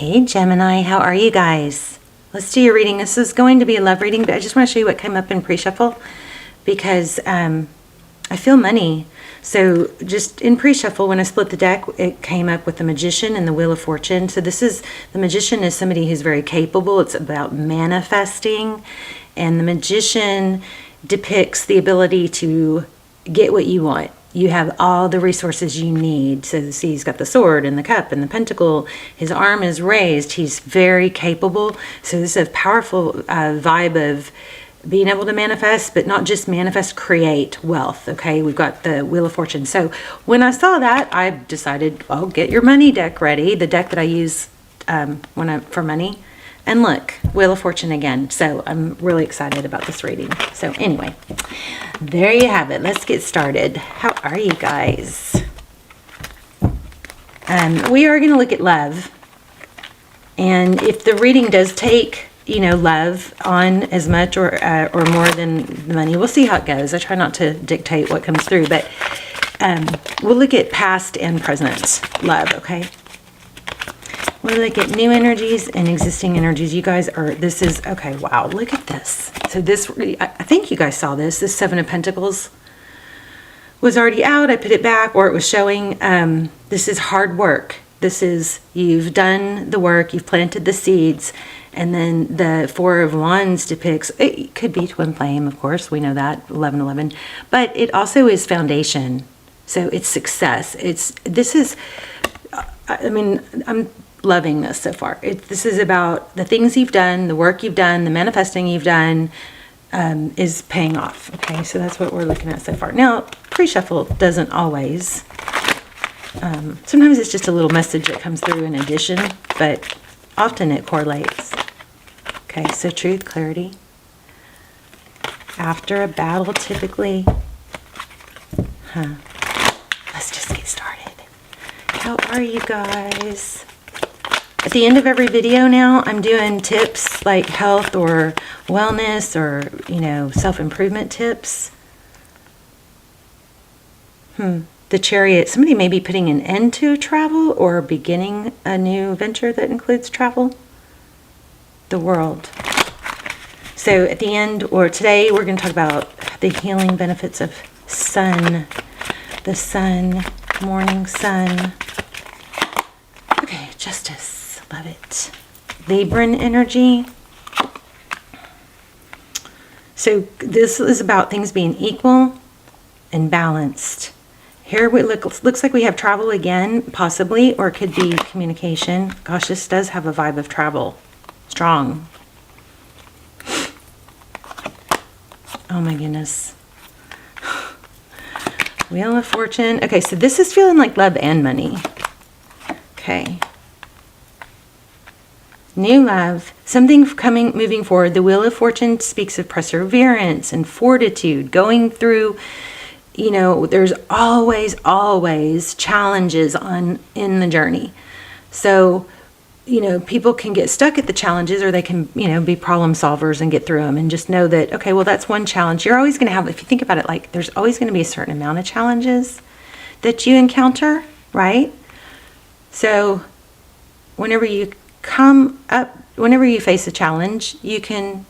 Hey Gemini, how are you guys? Let's do your reading. This is going to be a love reading, but I just want to show you what came up in pre-shuffle because I feel money. So just in pre-shuffle, when I split the deck, it came up with the Magician and the Wheel of Fortune. So the Magician is somebody who's very capable. It's about manifesting, and the Magician depicts the ability to get what you want. You have all the resources you need. So see, he's got the sword and the cup and the pentacle. His arm is raised. He's very capable. So this is a powerful vibe of being able to manifest, but not just manifest, create wealth. Okay, we've got the Wheel of Fortune. So when I saw that, I decided, oh, get your money deck ready. The deck that I use for money. And look, Wheel of Fortune again. So I'm really excited about this reading. So anyway, there you have it. Let's get started. How are you guys? We are going to look at love. And if the reading does take, love on as much or more than the money, we'll see how it goes. I try not to dictate what comes through, but we'll look at past and present love, okay? We'll look at new energies and existing energies. You guys okay, wow, look at this. So this, I think you guys saw this. This Seven of Pentacles was already out. I put it back, or it was showing. This is hard work. This is, you've done the work, you've planted the seeds, and then the Four of Wands depicts, it could be twin flame, of course, we know that, 1111, but it also is foundation. So it's success. I'm loving this so far. This is about the things you've done, the work you've done, the manifesting you've done is paying off. Okay, so that's what we're looking at so far. Now, pre-shuffle doesn't always. Sometimes it's just a little message that comes through in addition, but often it correlates. Okay, so truth, clarity. After a battle, typically. Let's just get started. How are you guys? At the end of every video now, I'm doing tips like health or wellness or, self-improvement tips. The Chariot. Somebody may be putting an end to travel or beginning a new venture that includes travel. The World. So at the end, or today, we're going to talk about the healing benefits of sun. The sun, morning sun. Okay, Justice. Love it. Libran energy. So this is about things being equal and balanced. Here it looks like we have travel again, possibly, or it could be communication. Gosh, this does have a vibe of travel. Strong. Oh my goodness. Wheel of Fortune. Okay, so this is feeling like love and money. Okay. New love, something moving forward. The Wheel of Fortune speaks of perseverance and fortitude, going through, there's always challenges in the journey. So, people can get stuck at the challenges, or they can, be problem solvers and get through them, and just know that, okay, well, that's one challenge. You're always going to have, if you think about it, like there's always going to be a certain amount of challenges that you encounter, right? So whenever you face a challenge, you can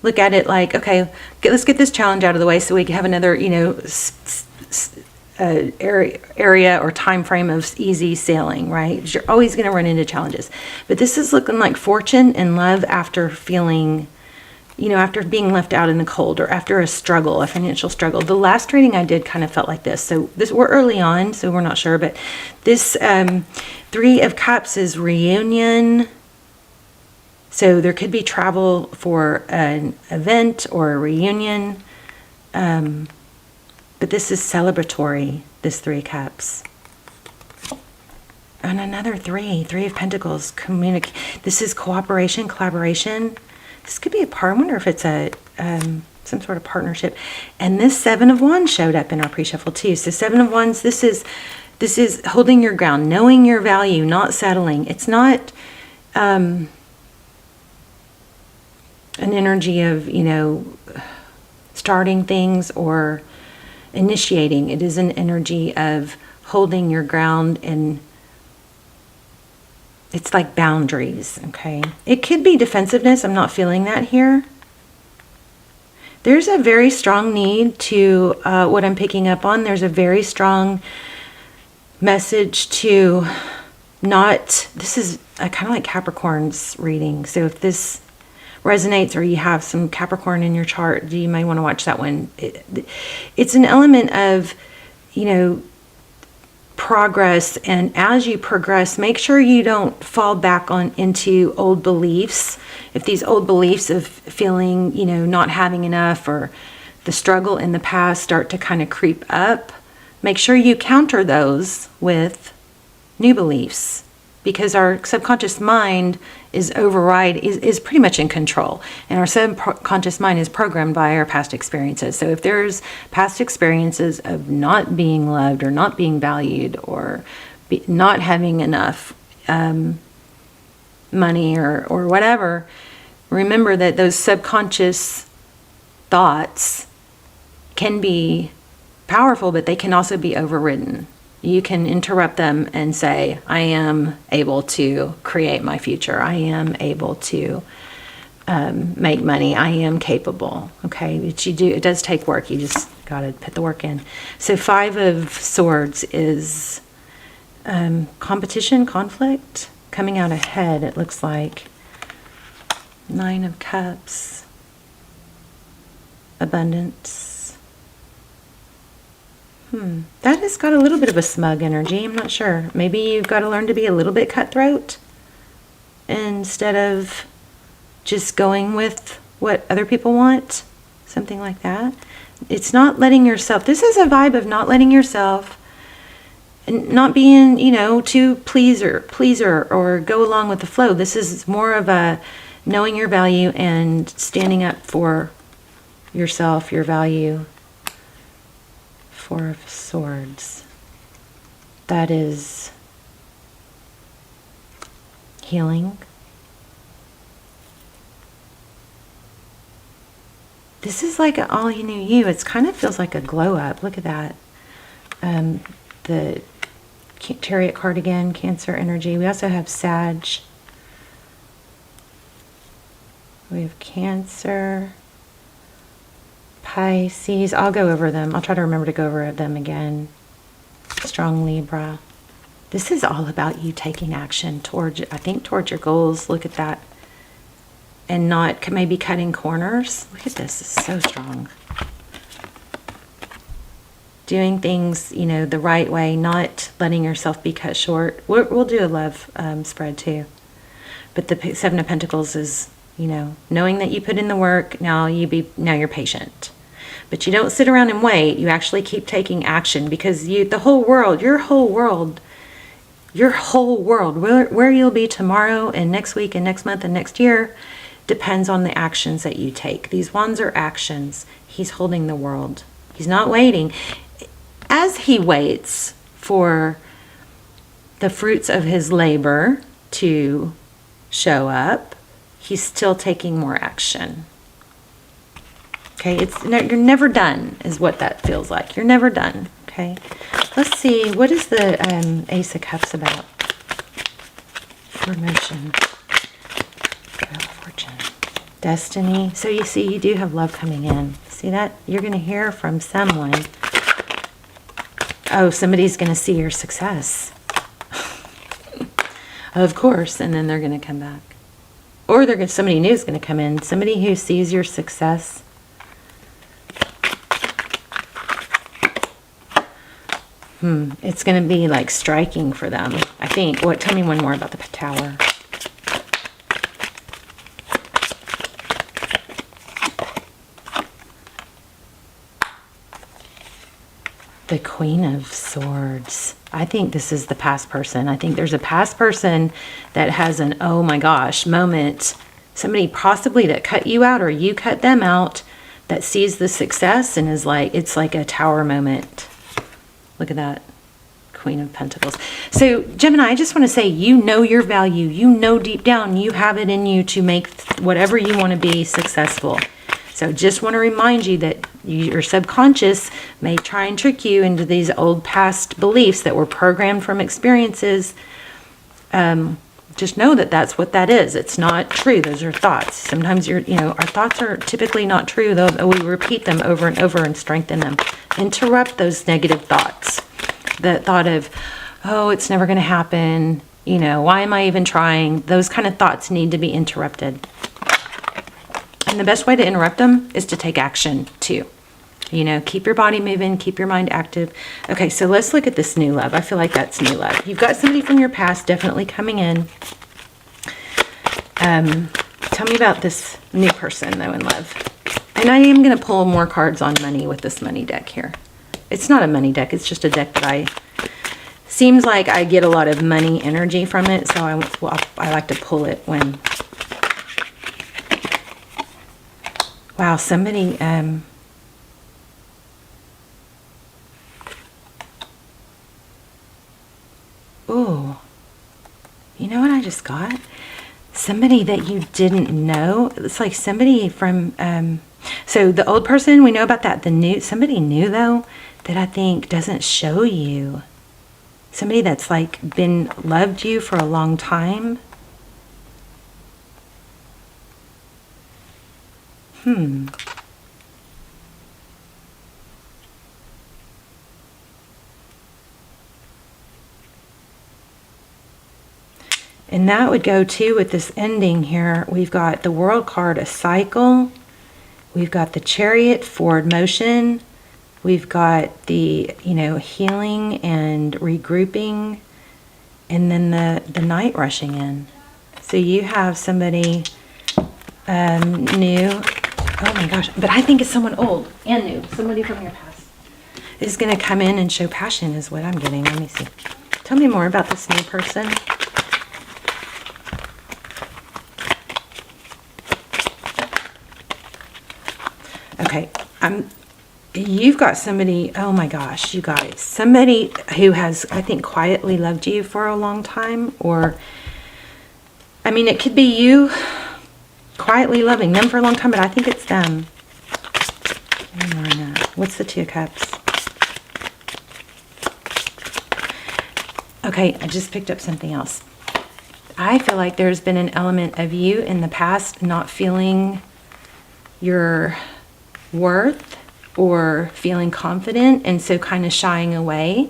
look at it like, okay, let's get this challenge out of the way so we can have another, area or time frame of easy sailing, right? You're always going to run into challenges. But this is looking like fortune and love after feeling, after being left out in the cold, or after a struggle, a financial struggle. The last reading I did kind of felt like this. So we're early on, so we're not sure, but this Three of Cups is reunion. So there could be travel for an event or a reunion. But this is celebratory, this Three of Cups. And another Three of Pentacles. This is cooperation, collaboration. This could be I wonder if it's some sort of partnership. And this Seven of Wands showed up in our pre-shuffle too. So Seven of Wands, this is holding your ground, knowing your value, not settling. It's not an energy of, starting things or initiating. It is an energy of holding your ground and it's like boundaries, okay? It could be defensiveness. I'm not feeling that here. There's a very strong need to, what I'm picking up on, there's a very strong message to not, this is kind of like Capricorn's reading. So if this resonates or you have some Capricorn in your chart, you may want to watch that one. It's an element of, you know, progress, and as you progress, make sure you don't fall back on into old beliefs. If these old beliefs of feeling, you know, not having enough or the struggle in the past start to kind of creep up, make sure you counter those with new beliefs, because our subconscious mind is pretty much in control, and our subconscious mind is programmed by our past experiences. So if there's past experiences of not being loved or not being valued or not having enough money or whatever, remember that those subconscious thoughts can be powerful, but they can also be overridden. You can interrupt them and say, I am able to create my future. I am able to make money. I am capable. Okay, but it does take work. You just got to put the work in. So 5 of Swords is competition, conflict, coming out ahead, it looks like. 9 of Cups, abundance. That has got a little bit of a smug energy. I'm not sure. Maybe you've got to learn to be a little bit cutthroat instead of just going with what other people want. Something like that. It's not letting yourself, this is a vibe of not letting yourself and not being, you know, too pleaser or go along with the flow. This is more of a knowing your value and standing up for yourself, your value. 4 of Swords. That is healing. This is like all you knew you. It kind of feels like a glow up. Look at that. The Chariot card again, Cancer energy. We also have Sag. We have Cancer. Pisces, I'll go over them. I'll try to remember to go over them again. Strong Libra. This is all about you taking action towards your goals. Look at that. And not maybe cutting corners. Look at this. It's so strong. Doing things, you know, the right way, not letting yourself be cut short. We'll do a love spread too. But the 7 of Pentacles is, you know, knowing that you put in the work, now you're patient. But you don't sit around and wait. You actually keep taking action, because your whole world, where you'll be tomorrow and next week and next month and next year depends on the actions that you take. These wands are actions. He's holding the world. He's not waiting. As he waits for the fruits of his labor to show up, he's still taking more action. Okay, you're never done, is what that feels like. You're never done. Okay, let's see. What is the Ace of Cups about? Promotion, Wheel of Fortune, Destiny. So you see, you do have love coming in. See that? You're going to hear from someone. Oh, somebody's going to see your success. Of course, and then they're going to come back. Or somebody new is going to come in. Somebody who sees your success. It's going to be like striking for them, I think. Tell me one more about the Tower. The Queen of Swords. I think this is the past person. I think there's a past person that has an oh my gosh moment. Somebody possibly that cut you out or you cut them out, that sees the success and is like, it's like a Tower moment. Look at that. Queen of Pentacles. So Gemini, I just want to say, you know your value. You know deep down you have it in you to make whatever you want to be successful. So just want to remind you that your subconscious may try and trick you into these old past beliefs that were programmed from experiences. just know that that's what that is. It's not true. Those are thoughts. Sometimes our thoughts are typically not true, though we repeat them over and over and strengthen them. Interrupt those negative thoughts. The thought of, oh, it's never going to happen. Why am I even trying? Those kind of thoughts need to be interrupted. And the best way to interrupt them is to take action too. Keep your body moving, keep your mind active. Okay, so let's look at this new love. I feel like that's new love. You've got somebody from your past definitely coming in. Tell me about this new person, though, in love. And I am going to pull more cards on money with this money deck here. It's not a money deck. It's just a deck that seems like I get a lot of money energy from it. So I like to pull it when... Wow, somebody... Oh, you know what I just got? Somebody that you didn't know. It's like somebody from, so the old person, we know about that. Somebody new though, that I think doesn't show you. Somebody that's like loved you for a long time. And that would go too with this ending here. We've got the World card, a cycle. We've got the Chariot, forward motion. We've got the, healing and regrouping. And then the night rushing in. So you have somebody new. Oh my gosh. But I think it's someone old and new. Somebody from your past is going to come in and show passion is what I'm getting. Let me see. Tell me more about this new person. Okay, you've got somebody, oh my gosh, you guys, somebody who has, I think, quietly loved you for a long time, or, it could be you quietly loving them for a long time, but I think it's them. What's the Two of Cups? Okay, I just picked up something else. I feel like there's been an element of you in the past not feeling your worth or feeling confident, and so kind of shying away.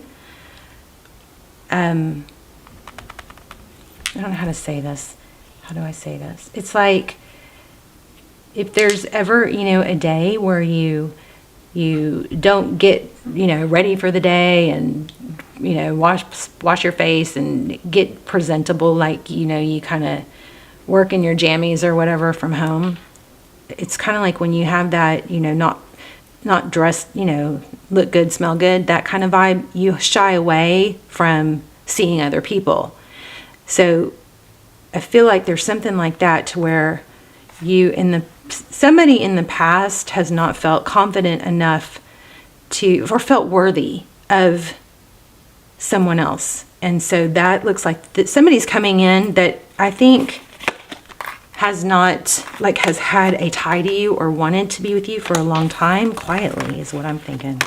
I don't know how to say this. How do I say this? It's like if there's ever, a day where you don't get, ready for the day and, wash your face and get presentable, like, you kind of work in your jammies or whatever from home. It's kind of like when you have that, not dressed, look good, smell good, that kind of vibe, you shy away from seeing other people. So I feel like there's something like that to where somebody in the past has not felt confident enough or felt worthy of someone else. And so that looks like that somebody's coming in that I think has had a tie to you or wanted to be with you for a long time, quietly is what I'm thinking.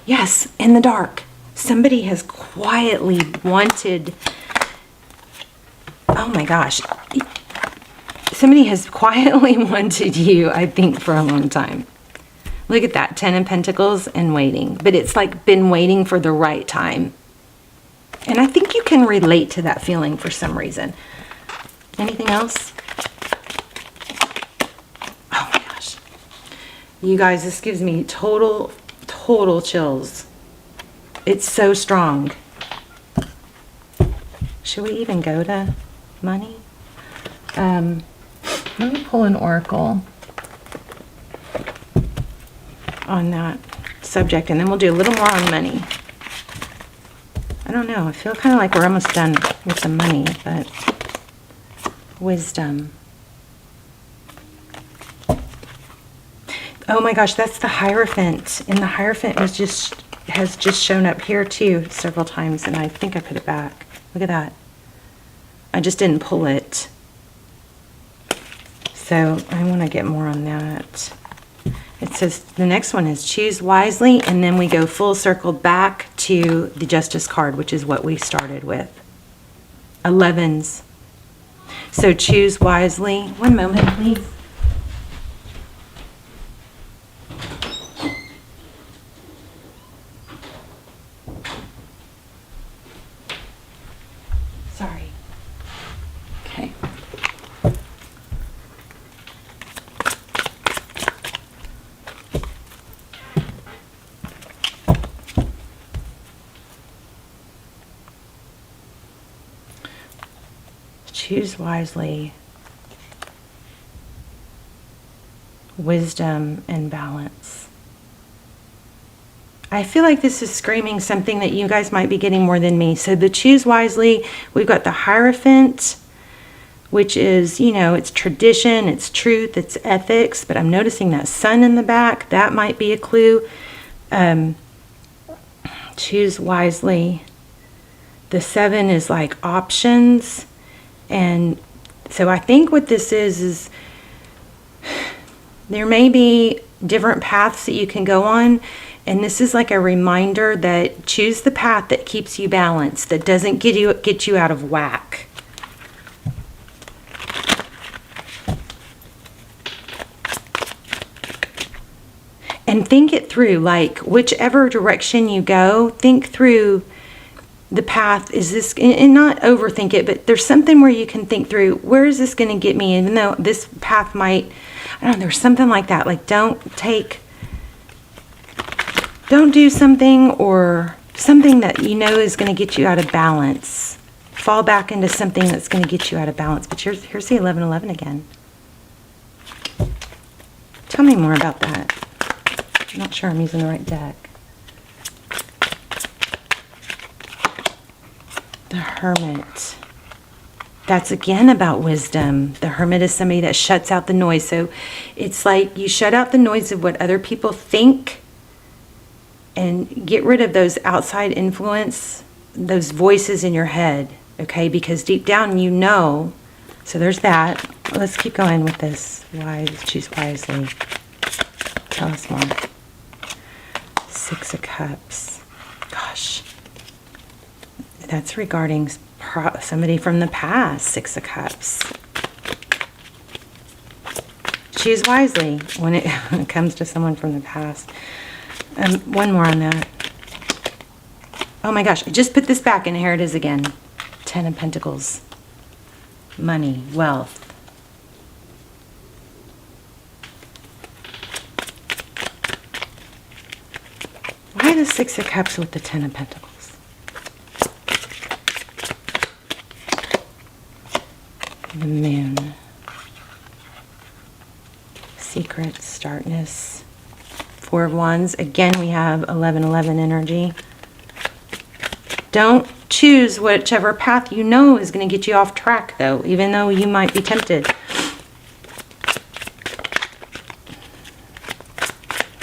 Yes, in the dark. Somebody has quietly wanted, oh my gosh. Somebody has quietly wanted you, I think, for a long time. Look at that, 10 of Pentacles and waiting. But it's like been waiting for the right time. And I think you can relate to that feeling for some reason. Anything else? Oh my gosh. You guys, this gives me total chills. It's so strong. Should we even go to money? Let me pull an oracle on that subject, and then we'll do a little more on money. I don't know. I feel kind of like we're almost done with the money, but wisdom. Oh my gosh, that's the Hierophant. And the Hierophant has just shown up here too several times, and I think I put it back. Look at that. I just didn't pull it. So I want to get more on that. It says the next one is choose wisely, and then we go full circle back to the Justice card, which is what we started with. 11s. So choose wisely. One moment, please. Sorry. Okay. Choose wisely. Wisdom and balance. I feel like this is screaming something that you guys might be getting more than me. So the choose wisely, we've got the Hierophant, which is, you know, it's tradition, it's truth, it's ethics, but I'm noticing that sun in the back. That might be a clue. Choose wisely. The 7 is like options. And so I think what this is there may be different paths that you can go on. And this is like a reminder that choose the path that keeps you balanced, that doesn't get you out of whack. And think it through, like whichever direction you go, think through the path. Is this, and not overthink it, but there's something where you can think through, where is this going to get me? Even though this path might, I don't know, there's something like that. Like don't do something or something that you know is going to get you out of balance. Fall back into something that's going to get you out of balance. But here's the 1111 again. Tell me more about that. I'm not sure I'm using the right deck. The Hermit. That's again about wisdom. The Hermit is somebody that shuts out the noise. So it's like you shut out the noise of what other people think and get rid of those outside influence, those voices in your head, okay? Because deep down you know. So there's that. Let's keep going with this. Wise, choose wisely. Tell us more. 6 of Cups. Gosh. That's regarding somebody from the past. 6 of Cups. Choose wisely when it comes to someone from the past. One more on that. Oh my gosh, I just put this back and here it is again. 10 of Pentacles. Money, wealth. Why the 6 of Cups with the 10 of Pentacles? The Moon. Secrets, darkness. 4 of Wands. Again, we have 1111 energy. Don't choose whichever path you know is going to get you off track, though, even though you might be tempted.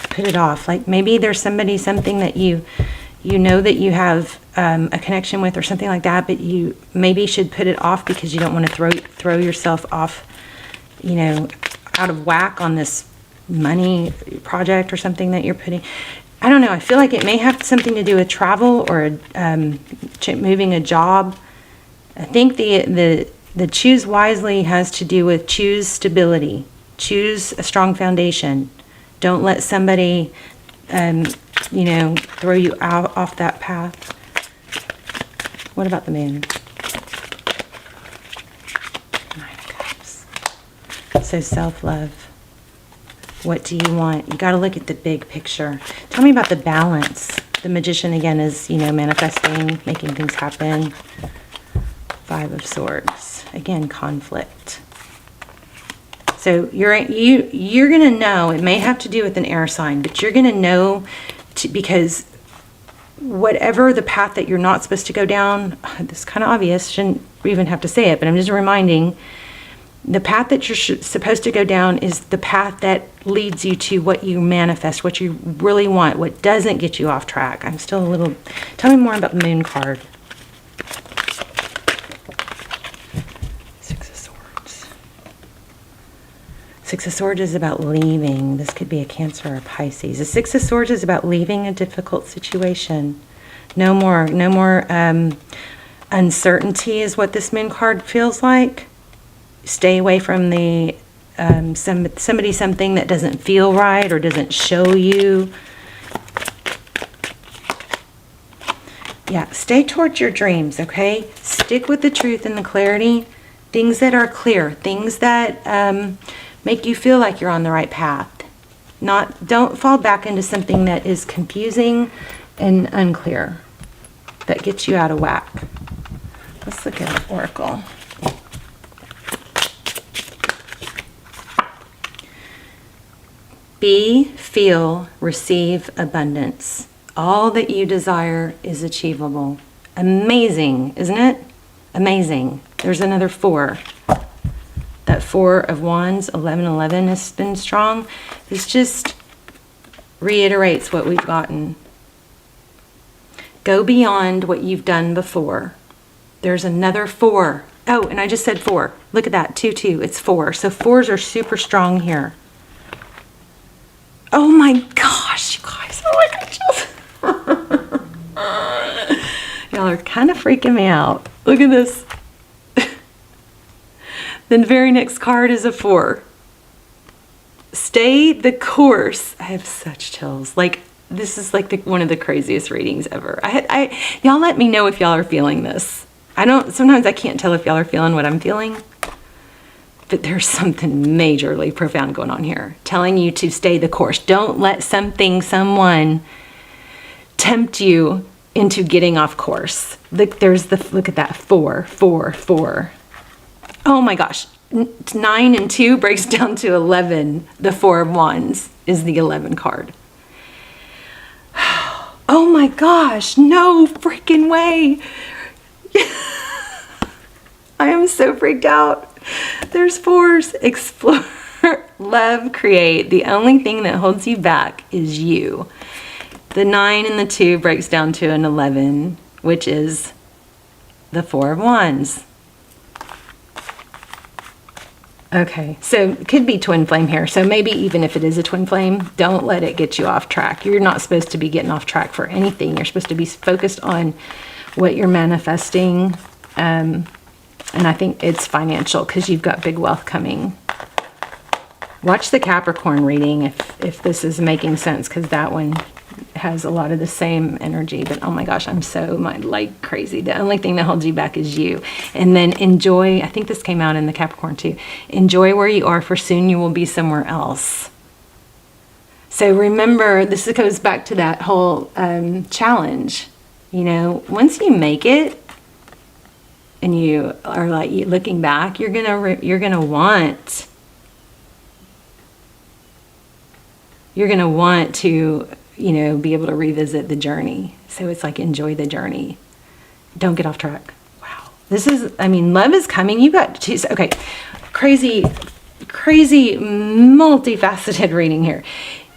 Put it off. Like maybe there's somebody, something that you know that you have a connection with or something like that, but you maybe should put it off because you don't want to throw yourself off, you know, out of whack on this money project or something that you're putting. I don't know. I feel like it may have something to do with travel or moving a job. I think the choose wisely has to do with choose stability, choose a strong foundation. Don't let somebody, you know, throw you out off that path. What about the Moon? 9 of Cups. So self-love. What do you want? You got to look at the big picture. Tell me about the balance. The Magician again is, you know, manifesting, making things happen. 5 of Swords. Again, conflict. So you're going to know, it may have to do with an air sign, but you're going to know because whatever the path that you're not supposed to go down, this is kind of obvious, shouldn't even have to say it, but I'm just reminding, the path that you're supposed to go down is the path that leads you to what you manifest, what you really want, what doesn't get you off track. I'm still a little, tell me more about the Moon card. 6 of Swords. So Six of Swords is about leaving. This could be a Cancer or a Pisces. The Six of Swords is about leaving a difficult situation. No more uncertainty is what this Moon card feels like. Stay away from the somebody, something that doesn't feel right or doesn't show you. Yeah, stay towards your dreams, okay? Stick with the truth and the clarity. Things that are clear, things that make you feel like you're on the right path. Don't fall back into something that is confusing and unclear, that gets you out of whack. Let's look at an oracle. Be, feel, receive abundance. All that you desire is achievable. Amazing, isn't it? Amazing. There's another 4. That 4 of Wands, 1111 has been strong. This just reiterates what we've gotten. Go beyond what you've done before. There's another 4. Oh, and I just said 4. Look at that, 2, 2. It's 4. So 4s are super strong here. Oh my gosh, you guys. Oh my gosh. Y'all are kind of freaking me out. Look at this. Then the very next card is a 4. Stay the course. I have such chills. Like, this is like one of the craziest readings ever. Y'all let me know if y'all are feeling this. Sometimes I can't tell if y'all are feeling what I'm feeling. But there's something majorly profound going on here. Telling you to stay the course. Don't let someone tempt you into getting off course. Look at that 4, 4, 4. Oh my gosh. 9 and 2 breaks down to 11. The 4 of Wands is the 11 card. Oh my gosh. No freaking way. I am so freaked out. There's 4s. Explore, love, create. The only thing that holds you back is you. The 9 and the 2 breaks down to an 11, which is the 4 of Wands. Okay, so it could be twin flame here. So maybe even if it is a twin flame, don't let it get you off track. You're not supposed to be getting off track for anything. You're supposed to be focused on what you're manifesting. And I think it's financial because you've got big wealth coming. Watch the Capricorn reading if this is making sense, because that one has a lot of the same energy. But oh my gosh, I'm so like crazy. The only thing that holds you back is you. And then enjoy. I think this came out in the Capricorn too. Enjoy where you are, for soon you will be somewhere else. So remember, this goes back to that whole challenge. You know, once you make it, and you are like looking back, you're gonna want to, you know, be able to revisit the journey. So it's like, enjoy the journey. Don't get off track. Wow. This is, I mean, love is coming. You got to, okay, crazy, multifaceted reading here.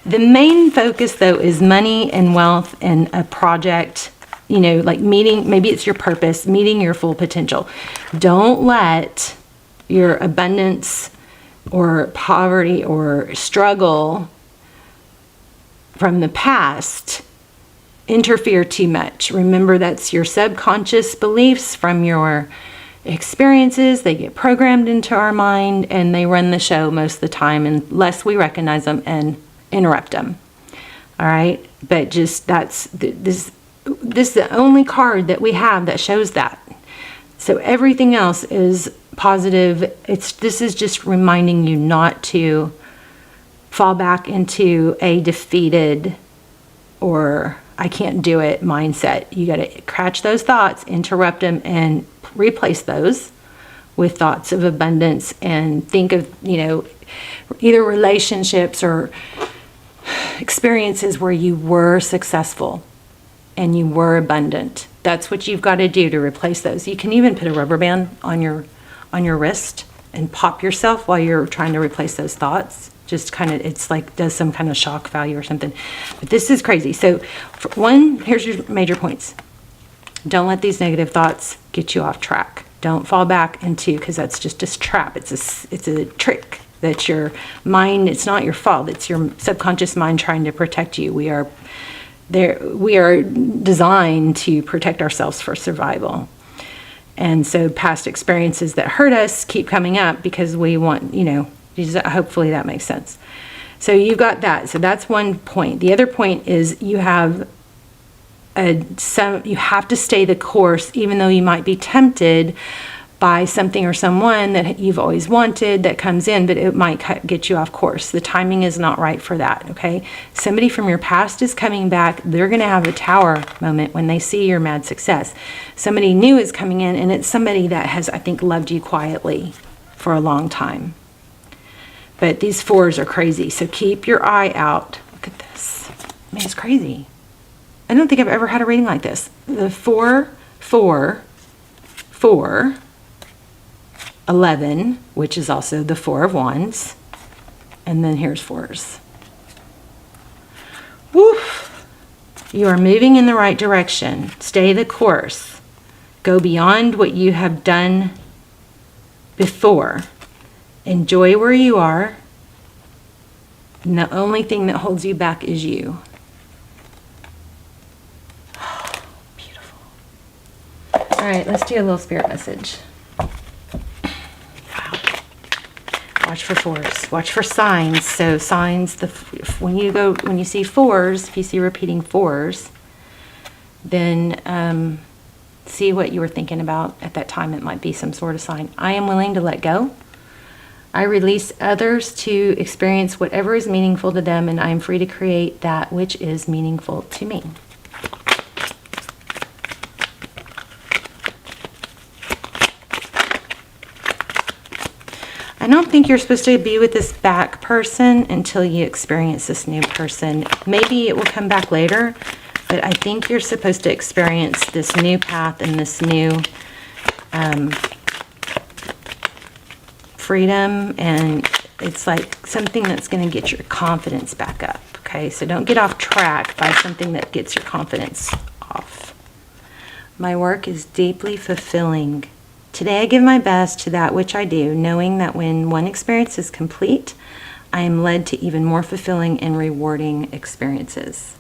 The main focus though is money and wealth and a project. You know, like maybe it's your purpose, meeting your full potential. Don't let your abundance or poverty or struggle from the past interfere too much. Remember, that's your subconscious beliefs from your experiences. They get programmed into our mind and they run the show most of the time unless we recognize them and interrupt them. All right. But just this is the only card that we have that shows that. So everything else is positive. This is just reminding you not to fall back into a defeated or I can't do it mindset. You got to catch those thoughts, interrupt them, and replace those with thoughts of abundance, and think of, you know, either relationships or experiences where you were successful and you were abundant. That's what you've got to do to replace those. You can even put a rubber band on your wrist and pop yourself while you're trying to replace those thoughts. Just kind of, it's like does some kind of shock value or something. But this is crazy. So for one, here's your major points. Don't let these negative thoughts get you off track. Don't fall back into, because that's just a trap. It's a trick. That's your mind. It's not your fault. It's your subconscious mind trying to protect you. We are designed to protect ourselves for survival. And so past experiences that hurt us keep coming up because we want, hopefully that makes sense. So you've got that. So that's one point. The other point is you have to stay the course, even though you might be tempted by something or someone that you've always wanted that comes in, but it might get you off course. The timing is not right for that, okay? Somebody from your past is coming back. They're going to have a tower moment when they see your mad success. Somebody new is coming in, and it's somebody that has, I think, loved you quietly for a long time. But these 4s are crazy, so keep your eye out. Look at this. Man, it's crazy. I don't think I've ever had a reading like this. The 4, 4, 4, 11, which is also the 4 of Wands, and then here's 4s. Woof! You are moving in the right direction. Stay the course. Go beyond what you have done before. Enjoy where you are. And the only thing that holds you back is you. Beautiful. All right, let's do a little spirit message. Watch for 4s. Watch for signs. So signs, when you see 4s, if you see repeating 4s, then see what you were thinking about at that time. It might be some sort of sign. I am willing to let go. I release others to experience whatever is meaningful to them, and I am free to create that which is meaningful to me. I don't think you're supposed to be with this back person until you experience this new person. Maybe it will come back later, but I think you're supposed to experience this new path and this new freedom, and it's like something that's going to get your confidence back up. Okay, so don't get off track by something that gets your confidence off. My work is deeply fulfilling. Today I give my best to that which I do, knowing that when one experience is complete, I am led to even more fulfilling and rewarding experiences.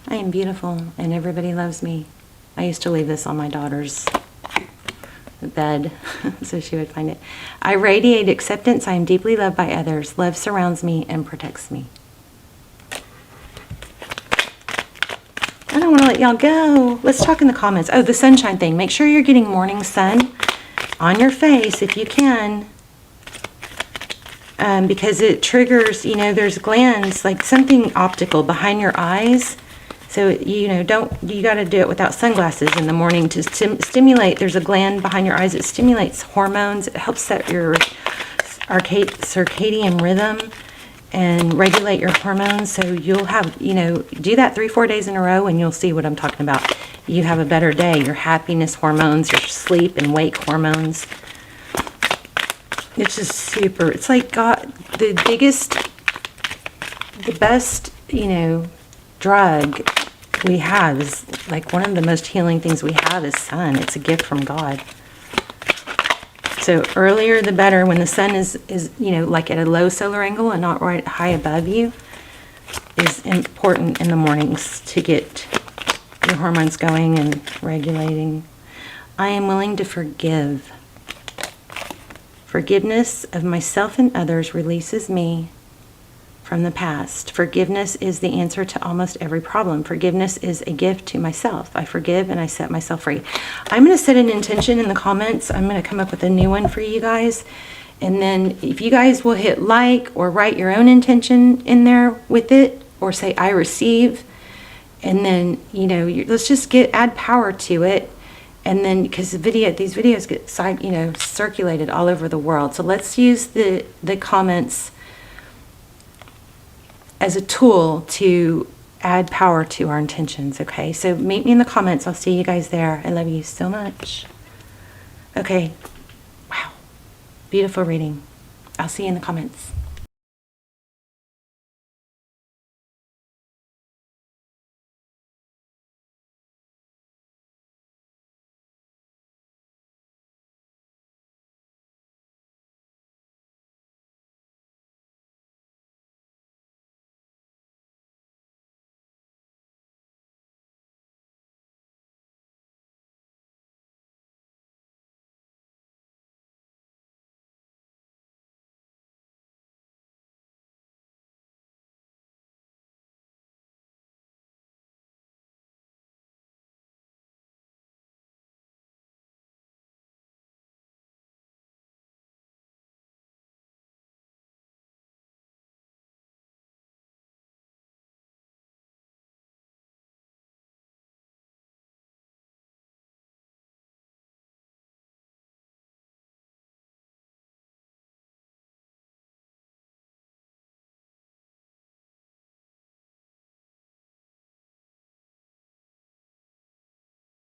I am beautiful and everybody loves me. I used to leave this on my daughter's bed so she would find it. I radiate acceptance. I am deeply loved by others. Love surrounds me and protects me. I don't want to let y'all go. Let's talk in the comments. Oh, the sunshine thing. Make sure you're getting morning sun on your face if you can. Because it triggers, there's glands, like something optical behind your eyes. So, you got to do it without sunglasses in the morning to stimulate. There's a gland behind your eyes. It stimulates hormones. It helps set your circadian rhythm and regulate your hormones. So you'll have, do that 3-4 days in a row and you'll see what I'm talking about. You have a better day. Your happiness hormones, your sleep and wake hormones. It's just super. It's like God, the best, drug we have is like one of the most healing things we have is sun. It's a gift from God. So earlier the better. When the sun is like at a low solar angle and not right high above you, is important in the mornings to get your hormones going and regulating. I am willing to forgive. Forgiveness of myself and others releases me from the past. Forgiveness is the answer to almost every problem. Forgiveness is a gift to myself. I forgive and I set myself free. I'm going to set an intention in the comments. I'm going to come up with a new one for you guys. And then if you guys will hit like or write your own intention in there with it, or say I receive, and then let's just add power to it. And then because these videos get circulated all over the world, so let's use the comments as a tool to add power to our intentions. Okay, so meet me in the comments. I'll see you guys there. I love you so much. Okay, wow, beautiful reading. I'll see you in the comments.